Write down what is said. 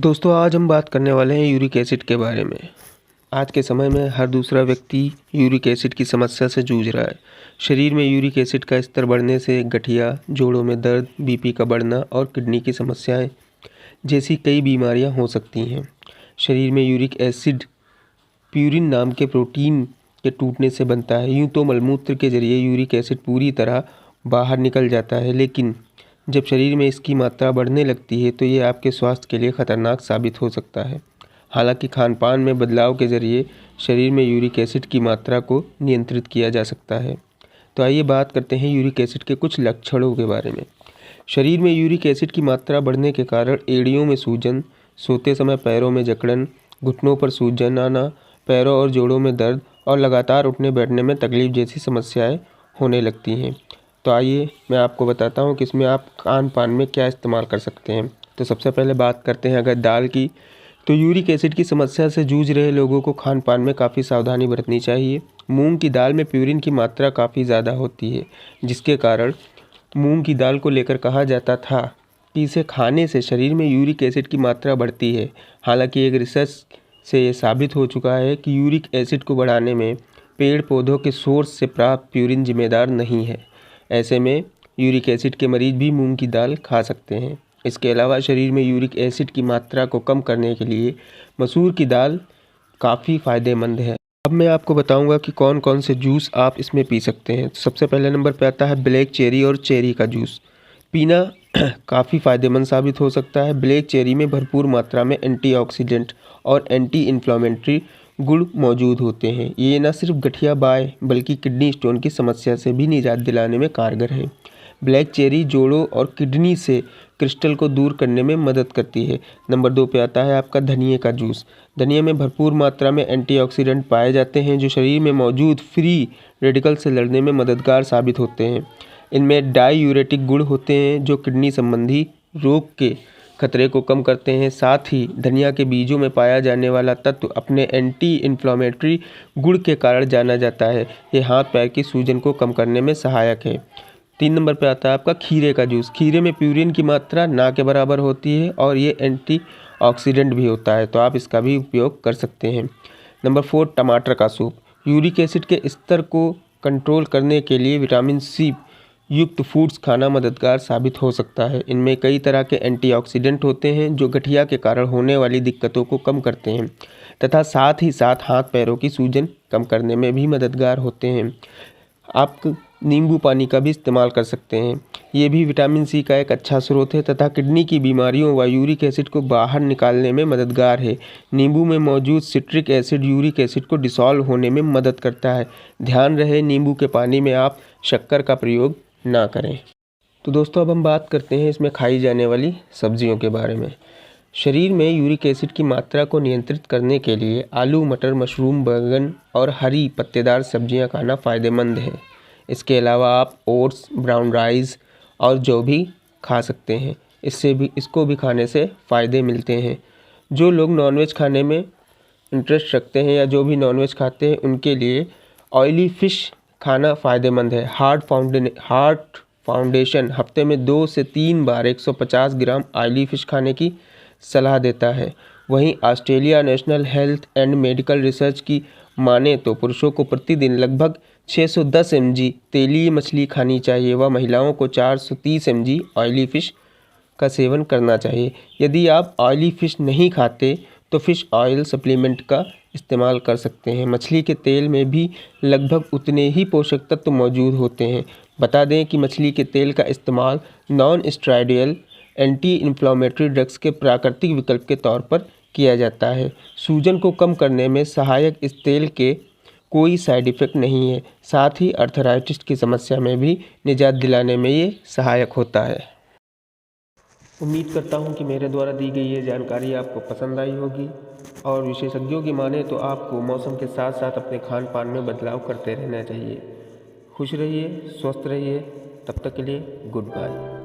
दोस्तों आज हम बात करने वाले हैं यूरिक एसिड के बारे में। आज के समय में हर दूसरा व्यक्ति यूरिक एसिड की समस्या से जूझ रहा है। शरीर में यूरिक एसिड का स्तर बढ़ने से गठिया, जोड़ों में दर्द, बीपी का बढ़ना और किडनी की समस्याएं जैसी कई बीमारियां हो सकती हैं। शरीर में यूरिक एसिड प्यूरिन नाम के प्रोटीन के टूटने से बनता है। यूँ तो मलमूत्र के जरिए यूरिक एसिड पूरी तरह बाहर निकल जाता है, लेकिन जब शरीर में इसकी मात्रा बढ़ने लगती है तो ये आपके स्वास्थ्य के लिए खतरनाक साबित हो सकता है। हालांकि खान पान में बदलाव के ज़रिए शरीर में यूरिक एसिड की मात्रा को नियंत्रित किया जा सकता है। तो आइए बात करते हैं यूरिक एसिड के कुछ लक्षणों के बारे में। शरीर में यूरिक एसिड की मात्रा बढ़ने के कारण एड़ियों में सूजन, सोते समय पैरों में जकड़न, घुटनों पर सूजन आना, पैरों और जोड़ों में दर्द और लगातार उठने बैठने में तकलीफ जैसी समस्याएं होने लगती हैं। तो आइए मैं आपको बताता हूँ कि इसमें आप खान पान में क्या इस्तेमाल कर सकते हैं। तो सबसे पहले बात करते हैं अगर दाल की, तो यूरिक एसिड की समस्या से जूझ रहे लोगों को खान पान में काफ़ी सावधानी बरतनी चाहिए। मूंग की दाल में प्यूरिन की मात्रा काफ़ी ज़्यादा होती है, जिसके कारण मूंग की दाल को लेकर कहा जाता था कि इसे खाने से शरीर में यूरिक एसिड की मात्रा बढ़ती है। हालांकि एक रिसर्च से ये साबित हो चुका है कि यूरिक एसिड को बढ़ाने में पेड़ पौधों के सोर्स से प्राप्त प्यूरिन जिम्मेदार नहीं है। ऐसे में यूरिक एसिड के मरीज भी मूंग की दाल खा सकते हैं। इसके अलावा शरीर में यूरिक एसिड की मात्रा को कम करने के लिए मसूर की दाल काफ़ी फ़ायदेमंद है। अब मैं आपको बताऊंगा कि कौन कौन से जूस आप इसमें पी सकते हैं। तो सबसे पहले नंबर पे आता है ब्लैक चेरी और चेरी का जूस पीना काफ़ी फ़ायदेमंद साबित हो सकता है। ब्लैक चेरी में भरपूर मात्रा में एंटीऑक्सीडेंट और एंटी इन्फ्लामेटरी गुण मौजूद होते हैं। ये न सिर्फ गठिया बाय बल्कि किडनी स्टोन की समस्या से भी निजात दिलाने में कारगर है। ब्लैक चेरी जोड़ों और किडनी से क्रिस्टल को दूर करने में मदद करती है। नंबर 2 पे आता है आपका धनिए का जूस। धनिया में भरपूर मात्रा में एंटीऑक्सीडेंट पाए जाते हैं जो शरीर में मौजूद फ्री रेडिकल से लड़ने में मददगार साबित होते हैं। इनमें डाईयूरेटिक गुण होते हैं जो किडनी संबंधी रोग के खतरे को कम करते हैं। साथ ही धनिया के बीजों में पाया जाने वाला तत्व अपने एंटी इन्फ्लामेटरी गुण के कारण जाना जाता है। ये हाथ पैर की सूजन को कम करने में सहायक है। 3 नंबर पे आता है आपका खीरे का जूस। खीरे में प्यूरिन की मात्रा ना के बराबर होती है और ये एंटीऑक्सीडेंट भी होता है, तो आप इसका भी उपयोग कर सकते हैं। नंबर 4 टमाटर का सूप। यूरिक एसिड के स्तर को कंट्रोल करने के लिए विटामिन सी युक्त फूड्स खाना मददगार साबित हो सकता है। इनमें कई तरह के एंटीऑक्सीडेंट होते हैं जो गठिया के कारण होने वाली दिक्कतों को कम करते हैं तथा साथ ही साथ हाथ पैरों की सूजन कम करने में भी मददगार होते हैं। आप नींबू पानी का भी इस्तेमाल कर सकते हैं। ये भी विटामिन सी का एक अच्छा स्रोत है तथा किडनी की बीमारियों व यूरिक एसिड को बाहर निकालने में मददगार है। नींबू में मौजूद सिट्रिक एसिड यूरिक एसिड को डिसॉल्व होने में मदद करता है। ध्यान रहे नींबू के पानी में आप शक्कर का प्रयोग ना करें। तो दोस्तों अब हम बात करते हैं इसमें खाई जाने वाली सब्जियों के बारे में। शरीर में यूरिक एसिड की मात्रा को नियंत्रित करने के लिए आलू, मटर, मशरूम, बैंगन और हरी पत्तेदार सब्जियां खाना फ़ायदेमंद है। इसके अलावा आप ओट्स, ब्राउन राइस और जौ भी खा सकते हैं। इसको भी खाने से फ़ायदे मिलते हैं। जो लोग नॉनवेज खाने में इंटरेस्ट रखते हैं या जो भी नॉनवेज खाते हैं उनके लिए ऑयली फ़िश खाना फ़ायदेमंद है। हार्ट फाउंडेशन हफ्ते में 2 से 3 बार 150 ग्राम ऑयली फ़िश खाने की सलाह देता है। वहीं Australia national health and medical research की माने तो पुरुषों को प्रतिदिन लगभग 610 mg तेलीय मछली खानी चाहिए व महिलाओं को 430 mg ऑयली फ़िश का सेवन करना चाहिए। यदि आप ऑयली फ़िश नहीं खाते तो फ़िश ऑयल सप्लीमेंट का इस्तेमाल कर सकते हैं। मछली के तेल में भी लगभग उतने ही पोषक तत्व मौजूद होते हैं। बता दें कि मछली के तेल का इस्तेमाल non steroidal anti inflammatory drugs के प्राकृतिक विकल्प के तौर पर किया जाता है। सूजन को कम करने में सहायक इस तेल के कोई साइड इफ़ेक्ट नहीं है। साथ ही अर्थराइटिस की समस्या में भी निजात दिलाने में ये सहायक होता है। उम्मीद करता हूँ कि मेरे द्वारा दी गई ये जानकारी आपको पसंद आई होगी और विशेषज्ञों की माने तो आपको मौसम के साथ साथ अपने खान पान में बदलाव करते रहना चाहिए। खुश रहिए, स्वस्थ रहिए। तब तक के लिए गुड बाय।